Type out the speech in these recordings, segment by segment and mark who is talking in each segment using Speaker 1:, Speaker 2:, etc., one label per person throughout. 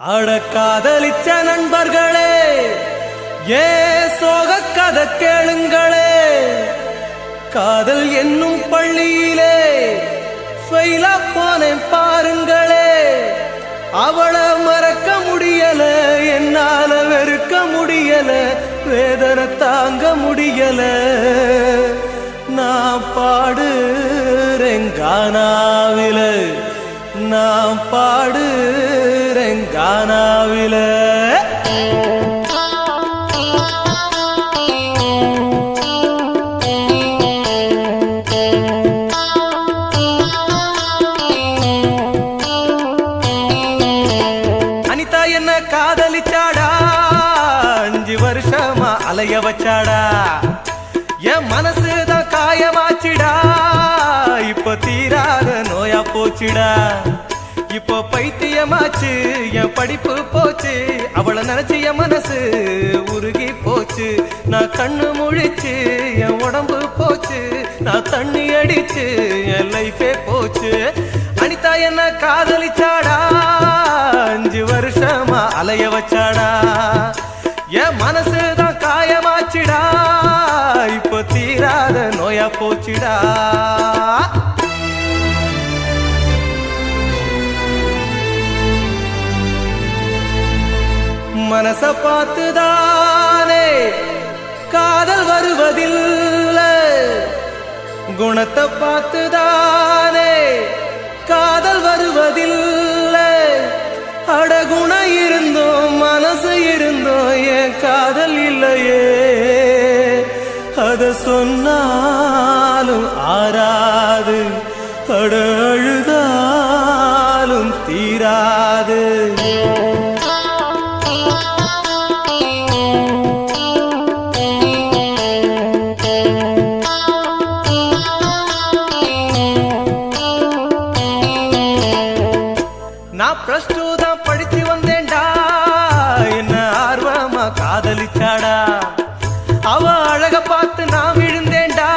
Speaker 1: அட காதலிச்ச நண்பர்களே, ஏ சோக கதை கேளுங்களே. காதல் என்னும் பள்ளியிலே ஃபெயிலா போனேன் பாருங்களே. அவளை மறக்க முடியல, என்னால வெறுக்க முடியல, வேதனை தாங்க முடியல. நான் பாடுறேன் கானாவில, நான் பாடுறேன் கானாவில. அனிதா என்ன காதலிச்சாடா, 5 வருஷமா அலைய வச்சாடா. என் மனசுதான் காயமாச்சிடா, இப்ப தீராத நோயா போச்சுடா. இப்போ பைத்தியமாச்சு, என் படிப்பு போச்சு, அவளை நினைச்சு என் மனசு உருகி போச்சு. நான் கண்ணு முழிச்சு என் உடம்பு போச்சு, நான் தண்ணி அடிச்சு என் லைஃபே போச்சு. அனிதா என்ன காதலிச்சாடா, 5 வருஷமா அலைய வச்சாடா. என் மனசுதான் காயமாச்சுடா, இப்போ தீராத நோயா போச்சுடா. மனச பார்த்துதானே காதல் வருவதில்லை, குணத்தை பார்த்துதானே காதல் வருவதில்லை. அடகுண இருந்தோம் மனசு இருந்தோம், என் காதல் இல்லையே. அத சொன்னாலும் ஆறாது, அட அழுதாலும் தீராது. நான் +2 தான் படிச்சு வந்தேன்டா, என்ன ஆர்வமா காதலிச்சாடா. அவ அழக பார்த்து நான் விழுந்தேன்டா,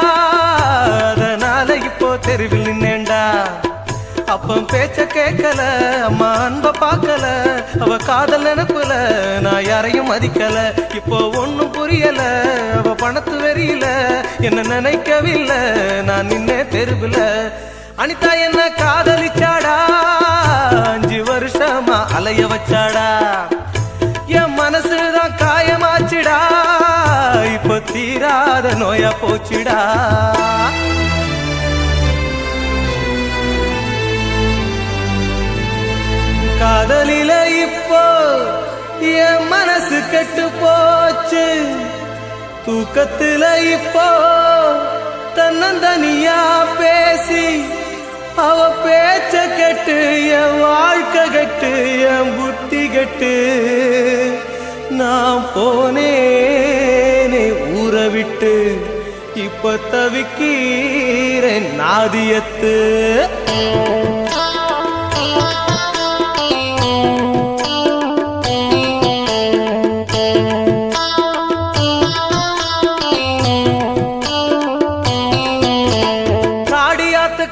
Speaker 1: அதனால இப்போ தெருவில் நின்னேன்டா. அப்ப பேச்ச கேட்கல, அம்மா அன்ப பார்க்கல, அவ காதல் நினைப்புல நான் யாரையும் மதிக்கல. இப்போ ஒண்ணும் புரியல, அவ பணத்து வெறியில என்ன நினைக்கவில்லை, நான் நின்னே தெருவில். அனிதா என்ன காதலிச்சாடா, 5 வருஷமா அலைய வச்சாடா. என் மனசுதான் காயமாச்சுடா, இப்ப தீராத நோயா போச்சுடா. காதலில இப்போ என் மனசு கெட்டு போச்சு, தூக்கத்துல இப்போ தன்னந்தனியா பேசி அவ பேச்ச கெட்டு என் வாழ்க்கை கெட்டு என் புத்தி கெட்டு. நான் போனேனே ஊரை விட்டு, இப்ப தவிக்கிறேன் நாதியத்து.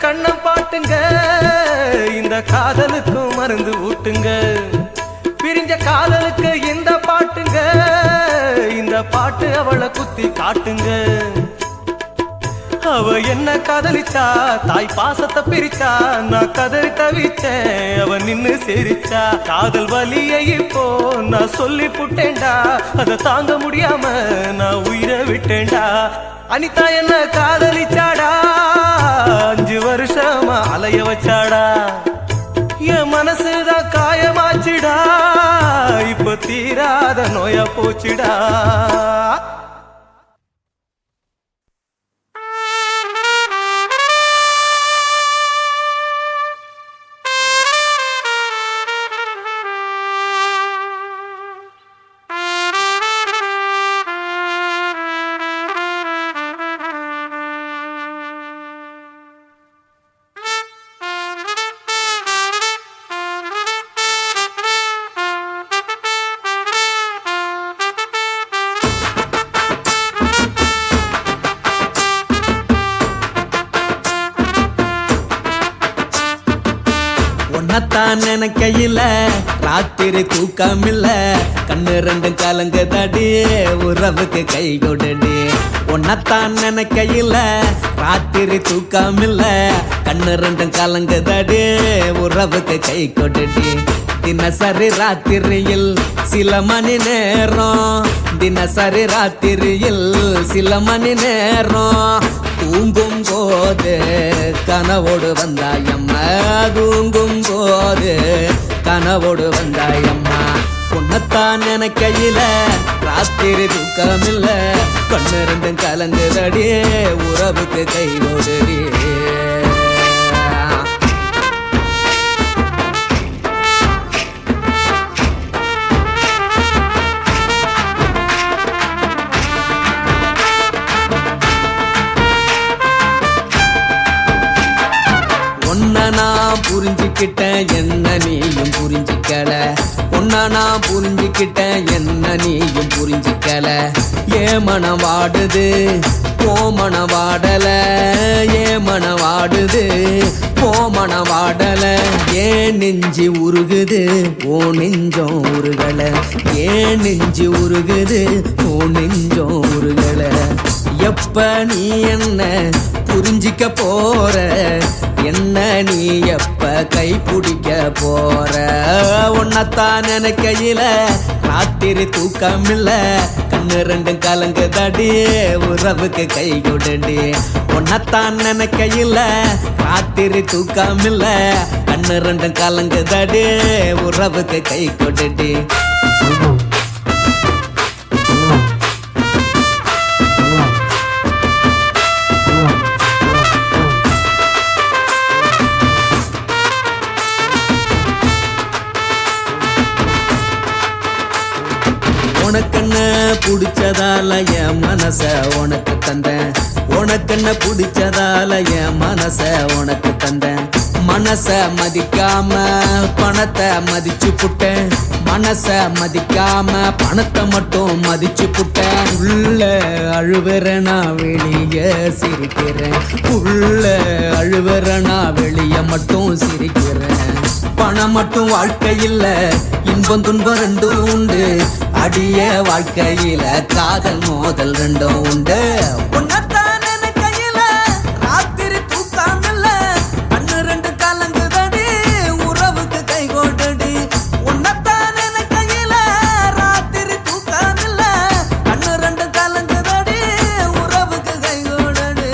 Speaker 1: கண்ணம் பாட்டுங்க, இந்த காதலுக்கும் மருந்து ஊட்டுங்க. பிரிஞ்ச காதலுக்கு இந்த பாட்டுங்க, இந்த பாட்டு அவளை குத்தி காட்டுங்க. அவ என்ன காதலிச்சா, தாய் பாசத்தை பிரிச்சா, நான் கதறி தவிச்சேன், அவ நின்னு சிரிச்சா. காதல் வலியை இப்போ நான் சொல்லி புட்டேன்டா, அதை தாங்க முடியாம நான் உயிரை விட்டேன்டா. அனிதா என்ன காதலிச்சாடா, 5 வருஷமா அலைய வச்சாடா. என் மனசுதான் காயமாச்சுடா, இப்ப தீராத நோயா போச்சுடா. உன்னத்தான் நினைக்கையில ராத்திரி தூக்கமில்ல கண்ணு ரெண்டும் கலங்குதடி உறவுக்கு கை கொடுடி உன்னத்தான் நினைக்கையில ராத்திரி தூக்கமில்ல கண்ணு ரெண்டும் கலங்குதடி உறவுக்கு கை கொடுடி தினசரி ராத்திரியில் சில மணி நேரம் தினசரி ராத்திரியில் சில மணி நேரம் தூங்கும் போது கனவோடு வந்தாயம்மா தூங்கும் போது கனவோடு வந்தாயம்மா உன்னத்தான் நினைக்கையில ராத்திரி தூக்கமில்ல கண்ணு ரெண்டும் கலங்குதடி உறவுக்கு கை ஓடுடி நான் புரிஞ்சுக்கிட்டேன் என்ன நீயும் புரிஞ்சிக்கல உன்ன நான் புரிஞ்சுக்கிட்டேன் என்ன நீயும் புரிஞ்சிக்கல ஏ மனம் வாடுது போ மனம் வாடல ஏ மனம் வாடுது போ மனம் வாடல ஏன் நெஞ்சு உருகுது ஓ நெஞ்சம் உருகல ஏன் நெஞ்சு உருகுது ஓ நெஞ்சம் உருகல எப்ப நீ என்ன புரிஞ்சிக்க போற என்ன நீ எப்ப கை பிடிக்க போற உன்னத்தான் நினைக்கையில ராத்திரி தூக்கமில்ல கண்ணு ரெண்டும் கலங்குதடி உறவுக்கு கை கொடுடி உன்னத்தான் நினைக்கையில ராத்திரி தூக்கமில்ல கண்ணு ரெண்டும் கலங்குதடி உறவுக்கு கை கொடுடி உனக்கென்ன பிடிச்சதால என் மனச உனக்கு தந்தேன் உனக்கென்ன பிடிச்சதால என் மனச உனக்கு தந்தேன் மனச மதிக்காம பணத்தை மதிச்சு புட்டேன் மனச மதிக்காம பணத்தை மட்டும் மதிச்சு புட்டேன் உள்ள அழுவுற நான் வெளிய சிரிக்கிறேன் உள்ள அழுவுற நான் வெளிய மட்டும் சிரிக்கிறேன் பணம் மட்டும் வாழ்க்கையில் இன்பம் துன்பம் ரெண்டும் உண்டு அடிய வாழ்க்கையில காதல் மோதல் ரெண்டும் உண்டு உன்னத்தான் நினைக்கையில ராத்திரி தூக்கமில்ல கண்ணு ரெண்டு கலங்குதடி உறவுக்கு கை கோட்டடி உன்னத்தான் நினைக்கையில ராத்திரி தூக்கமில்ல கண்ணு ரெண்டு கலங்குதடி உறவுக்கு கை கோட்டடி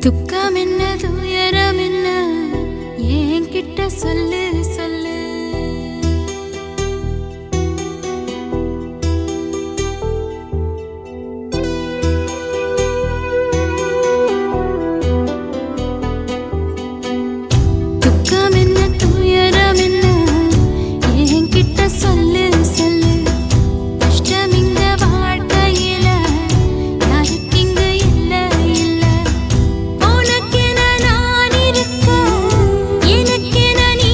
Speaker 2: துக்கம் என்ன துயரம் என்ன என்கிட்ட சொல்லு சொல்லு துக்கம் என்ன துயரம் என்ன என்கிட்ட சொல்லு சொல்லு கஷ்டம் இங்க வாழ்க்கையில யாருக்கு இங்க இல்ல இல்ல உனக்கென நான் இருக்க எனக்கென நீ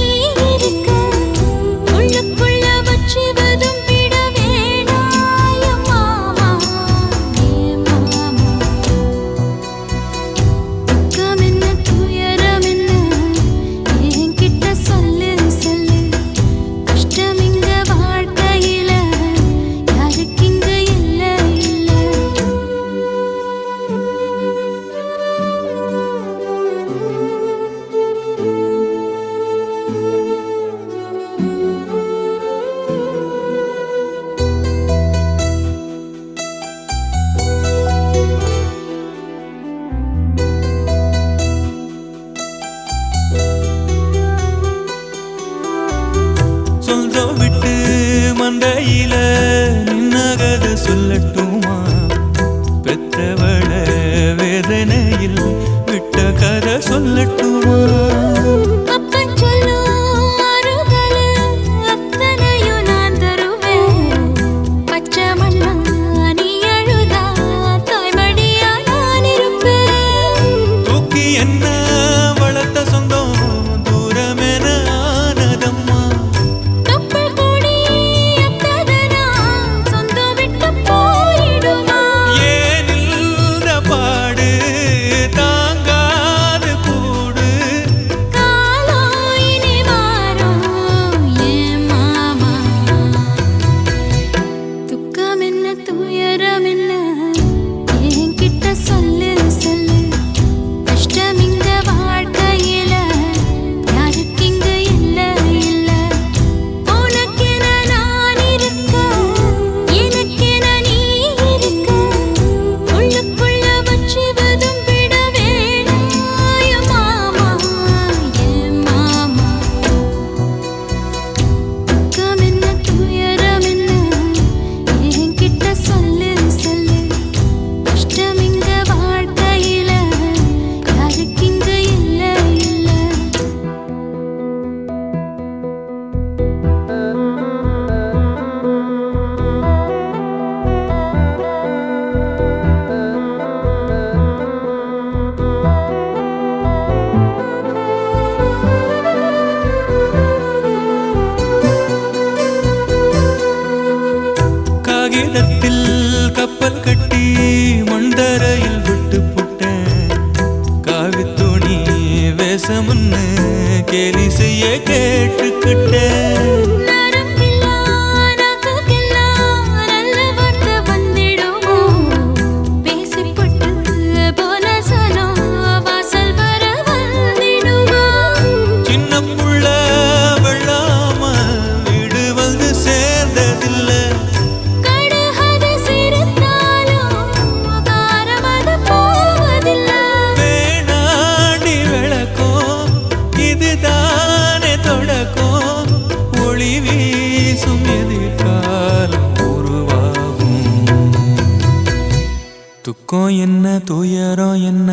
Speaker 1: துக்கம் என்ன துயரம் என்ன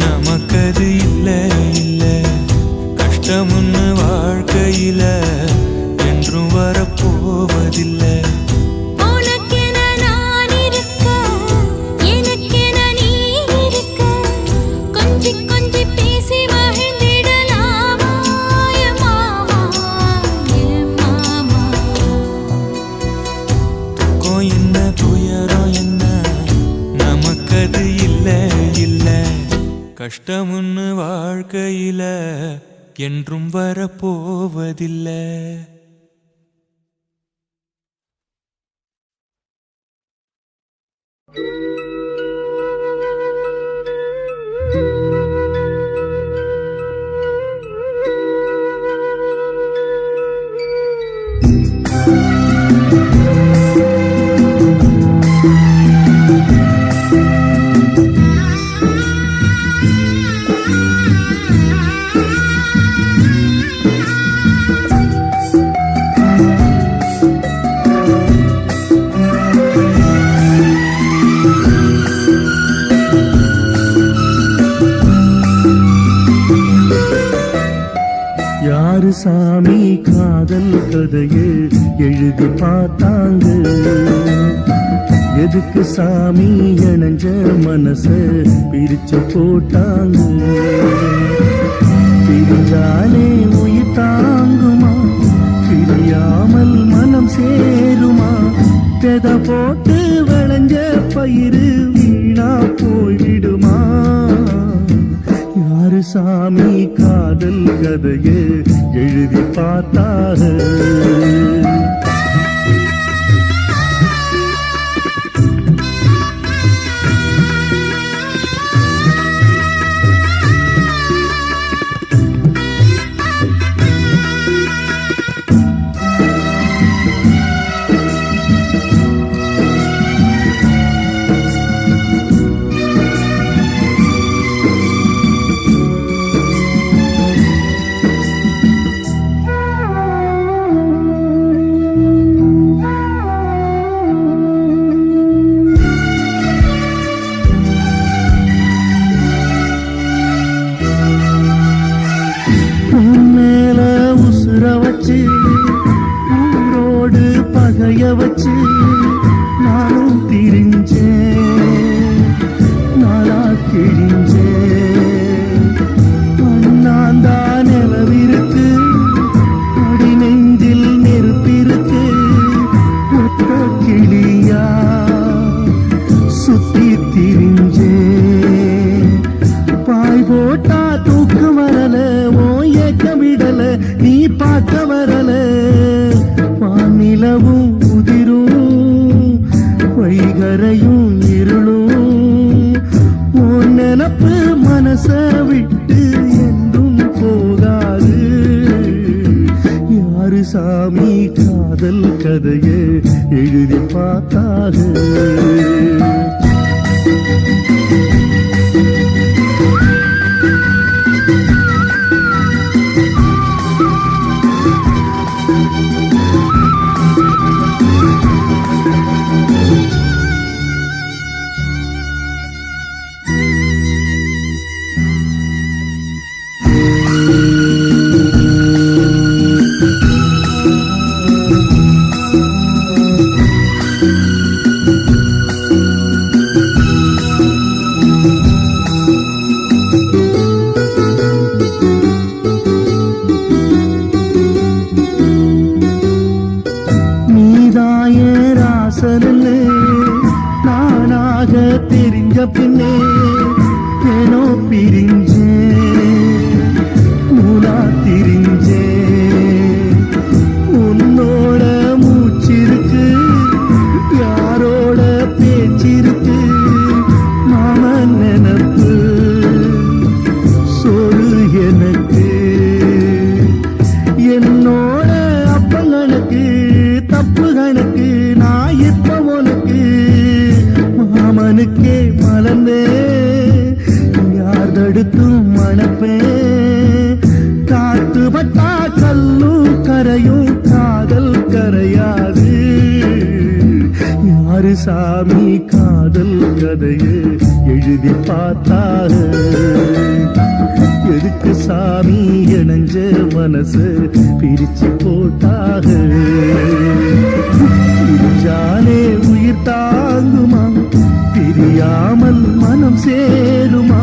Speaker 1: நமக்கது இல்ல இல்ல கஷ்டம்னு வாழ்க்கையில என்றும் வரப்போவதில்லை கஷ்டம்னு வாழ்க்கையில என்றும் வரப்போவதில்லை
Speaker 3: யாரு சாமி காதல் கதையை எழுதி பார்த்தாங்க எதுக்கு சாமி இணைஞ்ச மனச பிரிச்சு போட்டாங்க பிரிஞ்சாலே உயிர் தாங்குமா பிரியாமல் மனம் சேருமா பெத போட்டு விளைஞ்ச பயிறு வீணா போய்விடுமா யாரு சாமி காதல் கதையை எழுதி பார்த்தார வச்சு ஊரோடு பகைய வச்சு நானும் திரிஞ்சேன் நாளா கிழிஞ்சேன் அண்ணாந்தா நிலவிருக்கு அடி நெஞ்சில் நெருப்பிருக்கு ஒத்த கிளியா சுத்தி திரிஞ்சேன் பாய் போட்டா தூக்கு வரல ஓ ஏக்கம் விடல நீ பார்க்க வரல வானிலவும் உதிரும் வைகரையும் இருளும் உன் நினப்பு மனச விட்டு என்றும் போகாது யாரு சாமி காதல் கதையை எழுதி பார்த்தாது நானாக தெரிஞ்ச பின்னே ஏனோ பிரிஞ்சேன் மூலா திரிஞ்சேன் உன்னோட மூச்சிருக்கு யாரோட பேச்சிருக்கு மாமன் நினப்பு சொல் எனக்கு என்னோட அப்பங்களுக்கு தப்பு கணக்கு நான் இப்ப உனக்கு மாமனுக்கே மலர்ந்தே யார் தடுத்தும் மணப்பே காத்து பட்டா கல்லும் கரையும் காதல் கரையாது யாரு சாமி காதல் கதை கதையை எழுதி பார்த்தாக எதுக்கு சாமி இணைஞ்ச மனசு பிரிச்சு போட்டாக பிரிஞ்சாலே உயிர் தாங்குமா பிரியாமல் மனம் சேருமா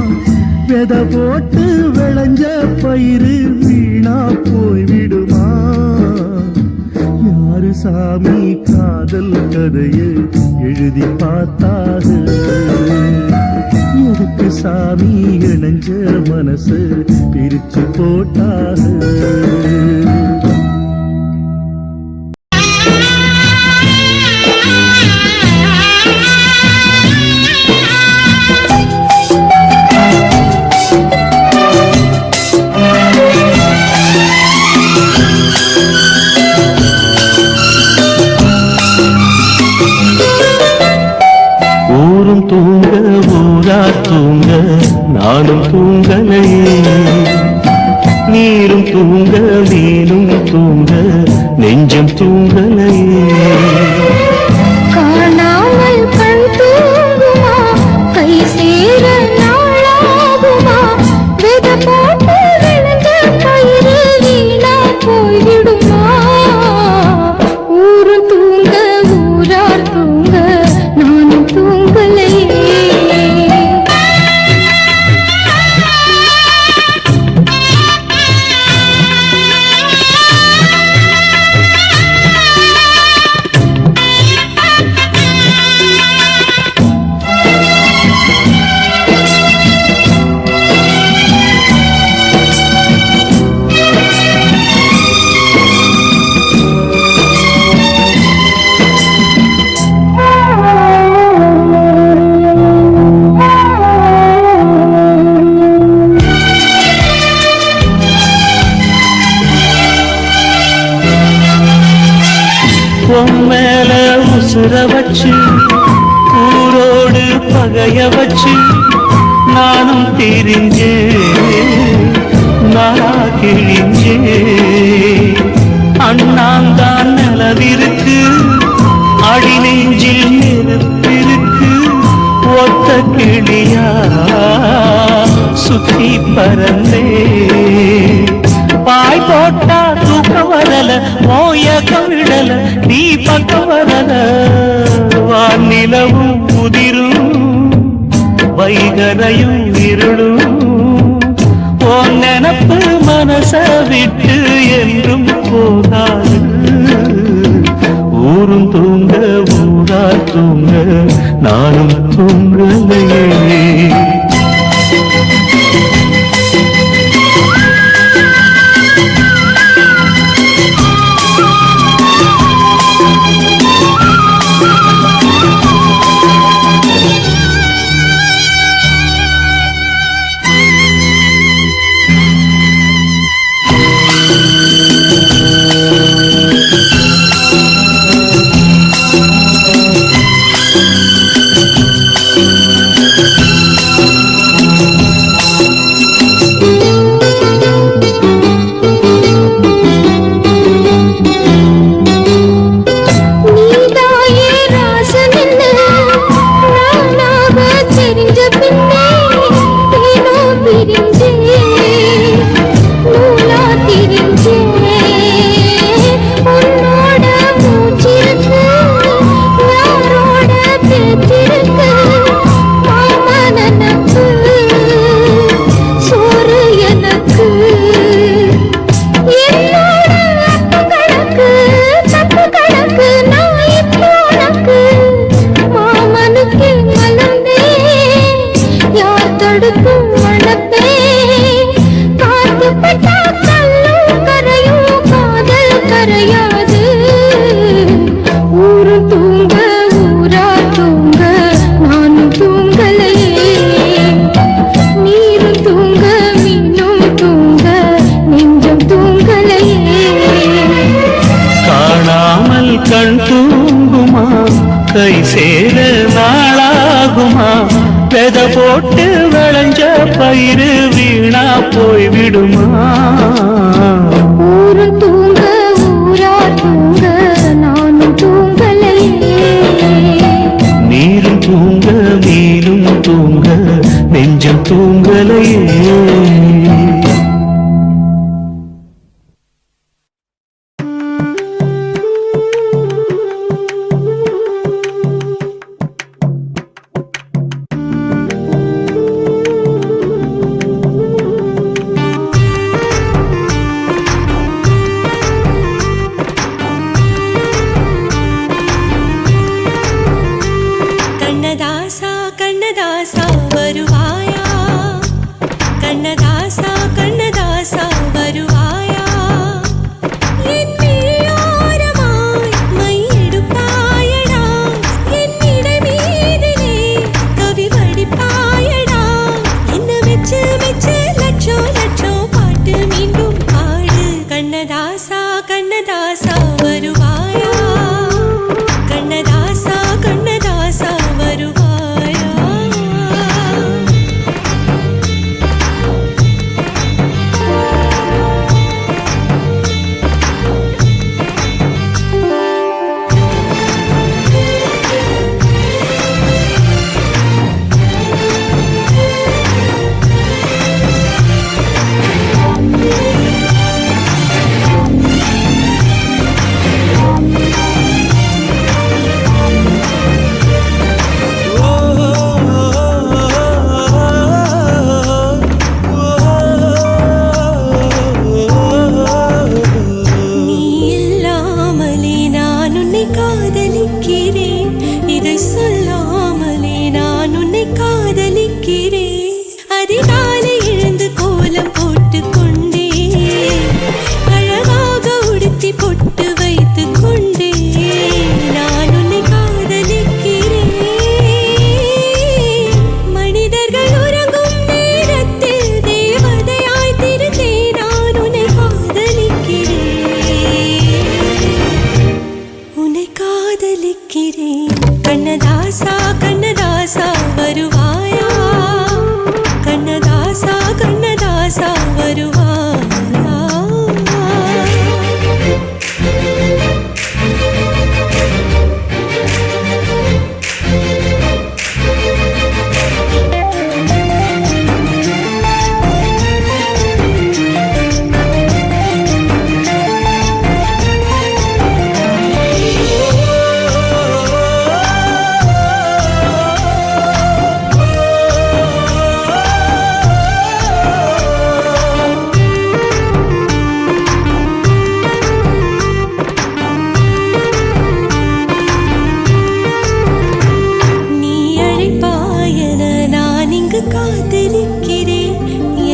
Speaker 3: வித போட்டு விளைஞ்ச பயிறு வீணா போய்விடுமா யாரு சாமி காதல் கதையை எழுதி பார்த்தாக எதுக்கு சாமி இணைஞ்ச மனசு பிரிச்சு போட்டாக ஊரும் தூங்க ஊரா தூங்க நானும் தூங்கலையே நீரும் தூங்க மீனும் தூங்க நெஞ்சம் தூங்கலையே
Speaker 2: காணாமல் கண் தூங்குமா கை சேர நாளாகுமா வித போட்டு விளைஞ்ச பயிறு வீணா போய்விடுமா ஊரு தூங்க ஊரார் தூங்க நானும் தூங்கலையே
Speaker 3: மேல உசுர வச்சு ஊரோடு பகைய வச்சு நானும் தெரிஞ்சே நாளா கிழிஞ்சே அண்ணாந்தான் நிலவிருக்கு அடி நெஞ்சில் நெருப்பிருக்கு ஒத்த கிளியா சுத்தி பறந்தே பாய் போட்டா தூக்கம் வரல மோயக்கம் விடல நீ பக்கம் வரல வானிலவும் உதிரும் வைகரையும் இருளும் ஓ நினப்பு மனச விட்டு என்றும் போகாது ஊரும் தூங்க ஊரா தூங்க நானும் தூங்கலையே கண் தூங்குமா கை சேர நாளாகுமா பெத போட்டு விளைஞ்ச பயிறு வீணா போய்விடுமா
Speaker 2: ஊரு தூங்க ஊரா தூங்க நானும் தூங்கலையே
Speaker 3: நீரும் தூங்க நீரும் தூங்க நெஞ்சம் தூங்கலையே.
Speaker 4: கண்ணதாசா கண்ணதாசா வருவாயா, கண்ணதாசா கண்ணதாசா வருவாயா, என் விழியோரமாய் மை எடுப்பாயடா, என் இடை மீதிலே கவி வடிப்பாயடா, என்ன மெச்சு மெச்சு லட்சம் லட்சம் பாட்டு மீண்டும் பாடு. கண்ணதாசா கண்ணதாசா வருவாயா, கண்ணதாசா கண்ணதாசா வருவாயா. நீ இல்லாமலே நான் உன்னை காதலிக்கிறேன், இதை சொல்லாமலே நான் உன்னை காதலிக்கிறேன். அதிகாலை எழுந்து கோலம் போட்டுக் கொண்டே, அழகாக உடுத்தி பொட்டு வைத்துக் கொண்டே நான் உன்னை காதலிக்கிறேன். மனிதர்கள் உறங்கும் நேரத்தில் தேவதையாய் திருந்தே நான் உன்னை காதலிக்கிறேன், உன்னை காதலிக்கிறேன். கண்ணதாசா கண்ணதாசா வருவாயா, கண்ணதாசா கண்ணதாசா வருவாயா. நீ அழைப்பாயன நான் இங்கு காத்திருக்கிறேன்,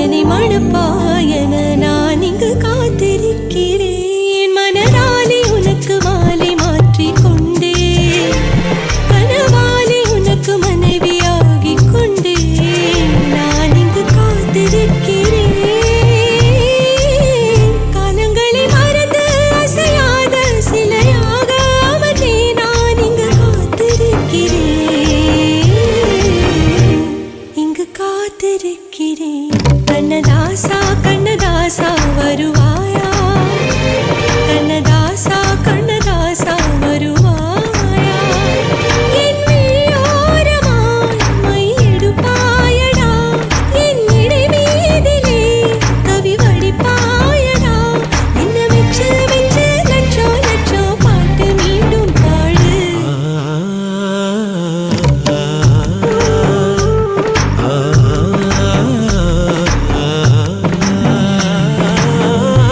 Speaker 4: என்னை மணப்பாயன நான் இங்கு காத்திருக்கிறேன். மனதாலே உனக்கு மாலை மாற்றிக் கொண்டே, கனவாலே உனக்கு மனைவியாகிக் கொண்டே நான் இங்கு காத்திருக்கிறேன். காலங்களை மறந்து அசையாத சிலையாக அமர்ந்தே நான் இங்கு காத்திருக்கிறேன், இங்கு காத்திருக்கிறேன். கண்ணதாசா கண்ணதாசா வருவாயா, கண்ணதாசா கண்ணதாசா வருவாயா, என் விழியோரமாய் மை எடுப்பாயடா, என் இடை மீதிலே கவி வடிப்பாயடா, என்ன மெச்சு மெச்சு லட்சம் லட்சம் பாட்டு மீண்டும் பாடு.
Speaker 1: ஆ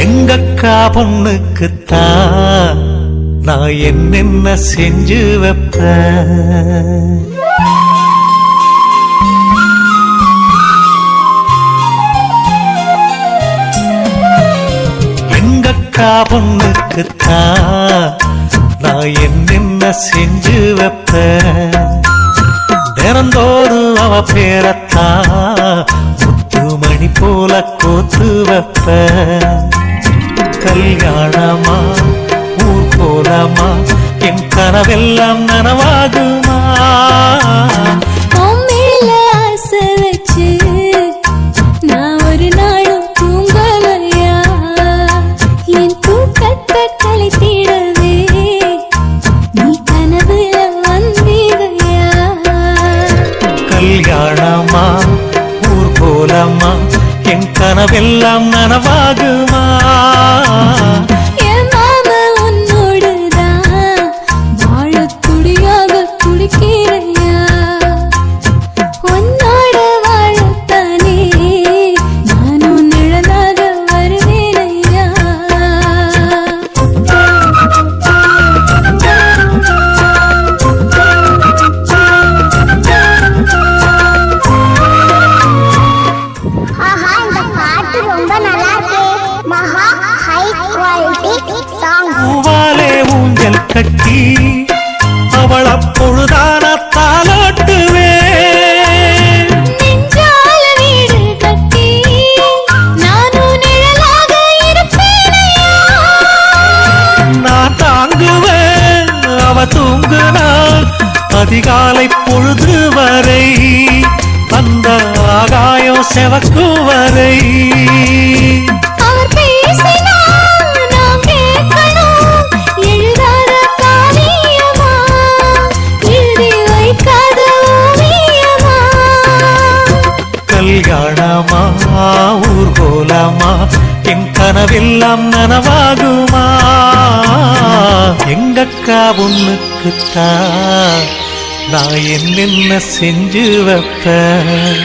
Speaker 1: எங்கக்கா பொண்ணுக்குத்தான் நான் என்னென்ன செஞ்சு வைப்பேன். எங்கக்கா பொண்ணுக்குத்தான் நான் என்னென்ன செஞ்சு வைப்பேன். தினந்தோறும் அவ பேரத்தான் முத்துமணி போல கோத்து வைப்பேன். கல்யாணமா ஊர் போலமா என் கனவெல்லாம் நனவாகுமா?
Speaker 4: ஆசை வச்சு நான் ஒரு நாளும் தூங்கலையா, என் தூக்கத்தை கலைத்திடவே நீ கனவுல வந்தீரையா.
Speaker 1: கல்யாணமா ஊர் போலமா என் கனவெல்லாம் நனவாகுமா?
Speaker 4: என் மாமா உன்னோடுதான் வாழ துடியாக துடிக்கிறையா.
Speaker 5: quality song.
Speaker 1: பூவாலே ஊஞ்சல் கட்டி அவள் அப்பொழுதான தாலாட்டுவேன்.
Speaker 4: நெஞ்சால வீடு கட்டி நானும் நிழலாக இருப்பேனையா.
Speaker 1: நான் தாங்குவேன் அவ தூங்குனாள் அதிகாலை பொழுது வரை, அந்த ஆகாயம் செவக்கும் வரை.
Speaker 4: அவர் பேசினால் நாம் கேட்கணும், எழுதாத காவியமா, எழுதி வைக்காத ஓவியமா.
Speaker 1: கல்யாணமா ஊர்கோலமா என் கனவெல்லாம் நனவாகுமா? எங்கக்கா பொண்ணுக்குத்தான் நான் என்னென்ன செஞ்சு வைப்பேன்.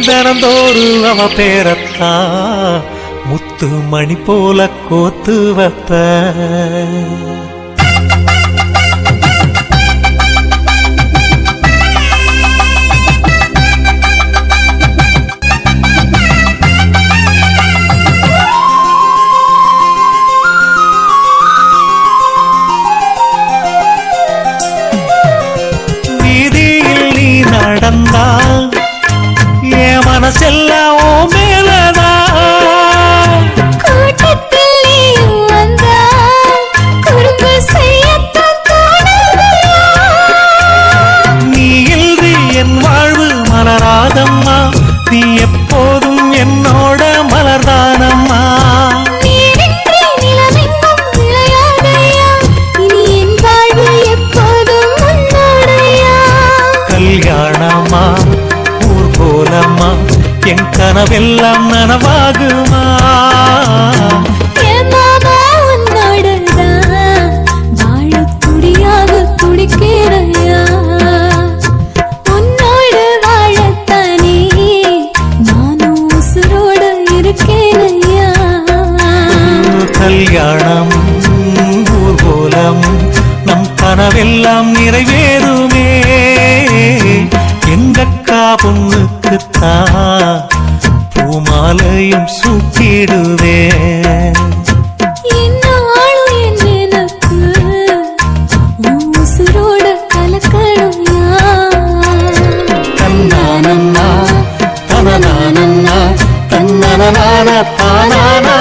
Speaker 1: தினந்தோறு அவ பேரத்தான் முத்து மணி போல கோத்து வைப்பேன். நடந்தா என் மனசெல்லாம் ஓ மேலதான்.
Speaker 4: கூட்டத்தில் நீயும் வந்தா குறும்பு செய்யத்தான் தோணுதையா.
Speaker 1: நீ இன்றி என் வாழ்வு மலராதம்மா, நீ எப்போதும் என்னோட மலர்தானம்மா.
Speaker 4: நீரின்றி நிலவெங்கும் விளையாதையா, இனி என் வாழ்வு எப்போதும் உன்னோடையா.
Speaker 1: கல்யாணமா ஊர்கோலமா என் கனவெல்லாம் நனவாகுமா?
Speaker 4: என் மாமா உன்னோடதான் வாழத் துடியாக துடிக்கிறையா. உன்னோடு வாழத்தானே நானும் உசுரோட இருக்கேனையா.
Speaker 1: கல்யாணம் ஊர்கோலம் நம் கனவெல்லாம் நிறைவேறுமே. எங்கக்கா பொண்ணுக்குத்தான் பூமாலையும் சூட்டிடுவேன்.
Speaker 4: என்னாலும் என் எனக்கு உன் உசுரோட கலக்கணும்யா.
Speaker 1: தன்னானன்னா தனனானன்னா தன்னனனான தானானா.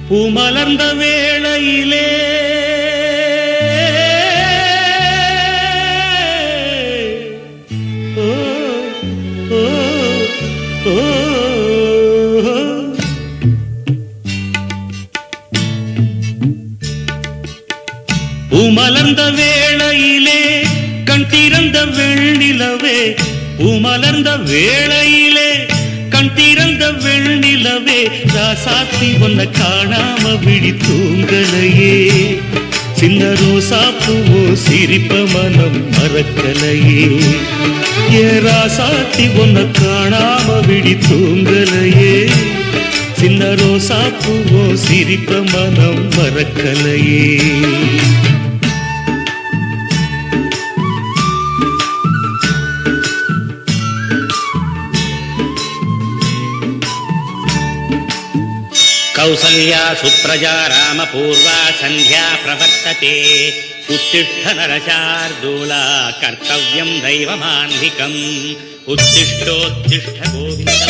Speaker 1: பூமலர்ந்த வேளையிலே ஓ ஓ ஓ பூமலர்ந்த வேளையிலே கண் திறந்த வெண்ணிலவே, பூமலர்ந்த வேளையிலே கண் திறந்த வெண்ணிலவே, ராசாத்தி ஒன்ன காணாம விழி தூங்கலையே. சின்ன ரோசா பூவோ சிரிப்ப மனம் மறக்கலையே. ஏ ராசாத்தி ஒன்ன காணாம விழி தூங்கலையே. சின்ன ரோசா பூவோ சிரிப்ப மனம் மறக்கலையே.
Speaker 6: कौसल्या सुप्रजा रामपूर्वा सन्ध्या प्रवर्तते। उत्तिष्ठ नरशार्दूला कर्तव्यं दैवमान्धिकम्। उत्तिष्ठोत्तिष्ठ गोविन्द।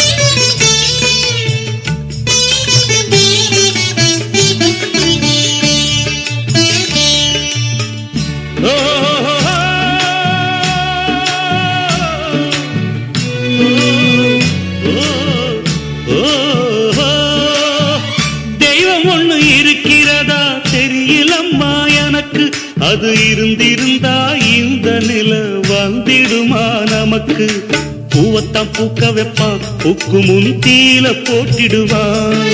Speaker 6: அது இருந்திருந்தா இந்த நில வந்திடுமா நமக்கு. பூவத்தான் பூக்க வைப்பான், பூக்கு முன் தீல போட்டிடுவான்.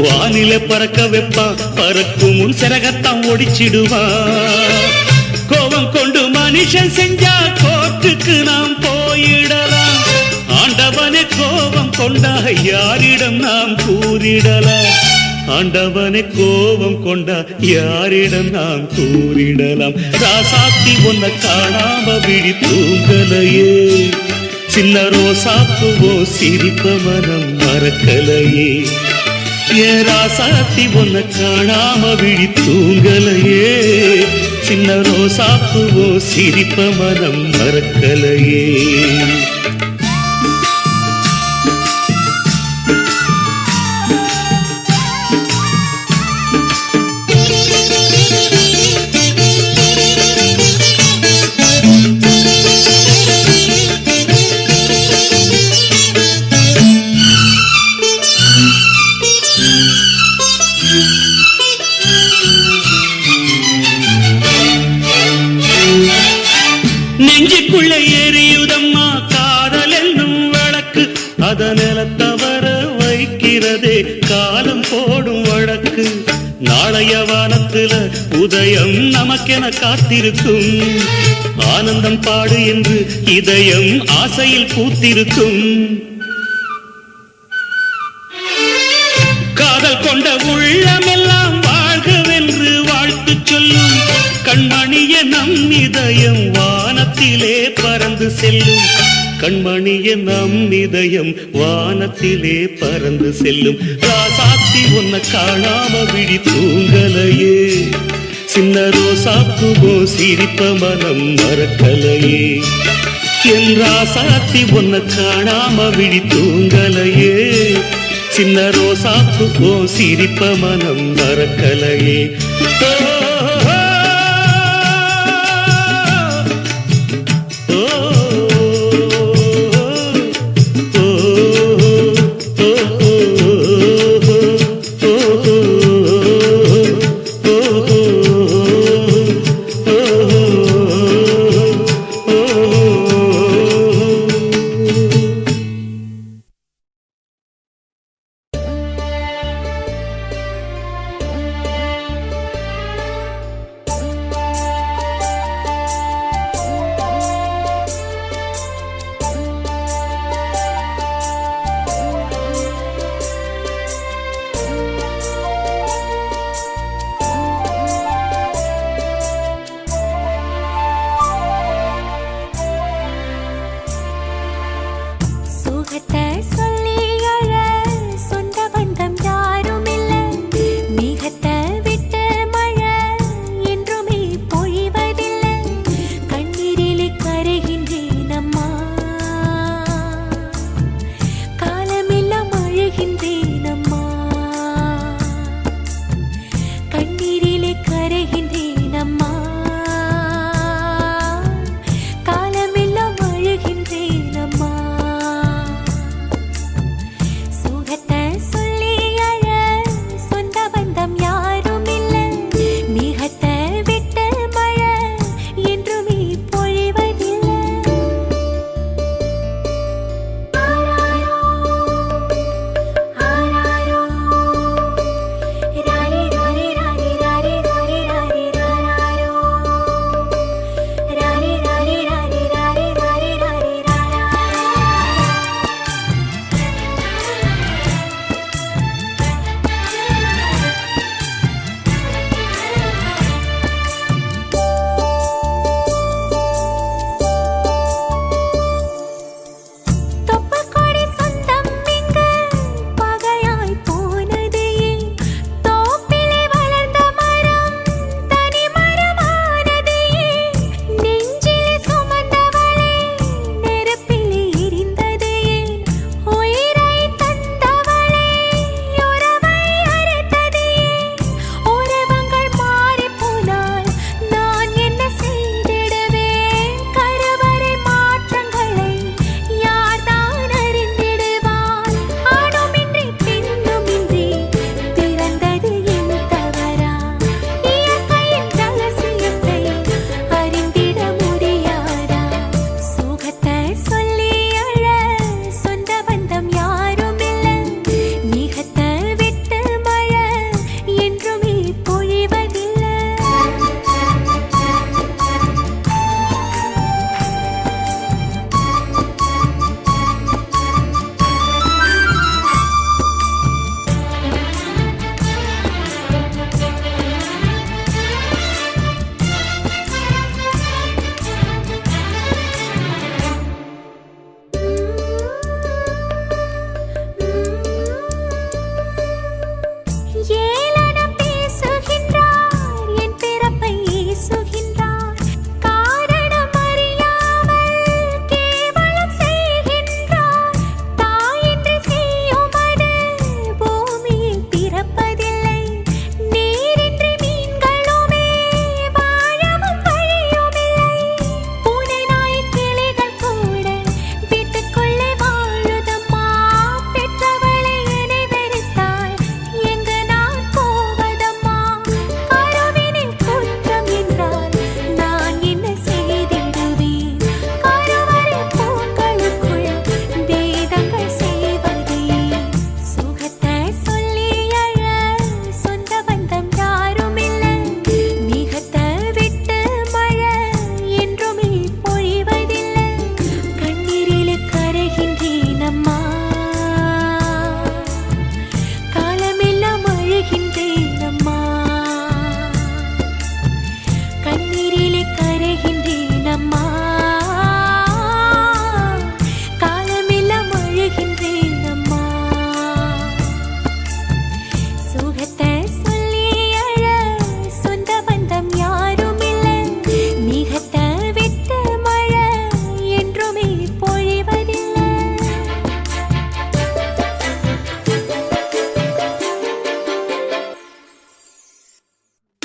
Speaker 6: வானில பறக்க வைப்பான், பறக்கும் முன் சிறகத்தான் ஒடிச்சிடுவான். கோபம் கொண்டு மனுஷ கண்டிஷன் செஞ்சா கோர்ட்டுக்கு நாம் போயிடலாம். ஆண்டவனே கோபம் கொண்டா யாரிடம் நாம் கூறிடலாம். ஆண்டவனே கோபம் கொண்டா யாரிடம் நாம் கூறிடலாம். ராசாத்தி ஒன்ன காணாம விழி தூங்கலையே, சின்ன ரோசாப்புவோ சிரிப்ப மனம் மறக்கலையே. ஏன் ராசாத்தி ஒன்ன காணாம விழி தூங்கலையே, சின்ன ரோசாப்புவோ சிரிப்ப மனம் மறக்கலையே. நெஞ்சுக்குள்ளே எரியுதம்மா காதல் என்னும் விளக்கு, அதனில தவற வைக்கிறதே காலம் போடும் வழக்கு. நாளைய வானத்துல உதயம் நமக்கென காத்திருக்கும், ஆனந்தம் பாடு என்று இதயம் ஆசையில் பூத்திருக்கும். காதல் கொண்ட உள்ளமெல்லாம் வாழ்கவென்று வாழ்த்து சொல்லும், கண்மணிய நம் இதயம் வானத்திலே பறந்து செல்லும். கண்மணிய நம் இதயம் வானத்திலே பறந்து செல்லும். ராசாத்தி ஒன்ன காணாம விழி தூங்கலையே, சின்ன ரோசாப்புவோ சிரிப்ப மனம் மறக்கலையே. என் ராசாத்தி ஒன்ன காணாம விழி தூங்கலையே, சின்ன ரோசாப்புவோ சிரிப்ப மனம் மறக்கலையே.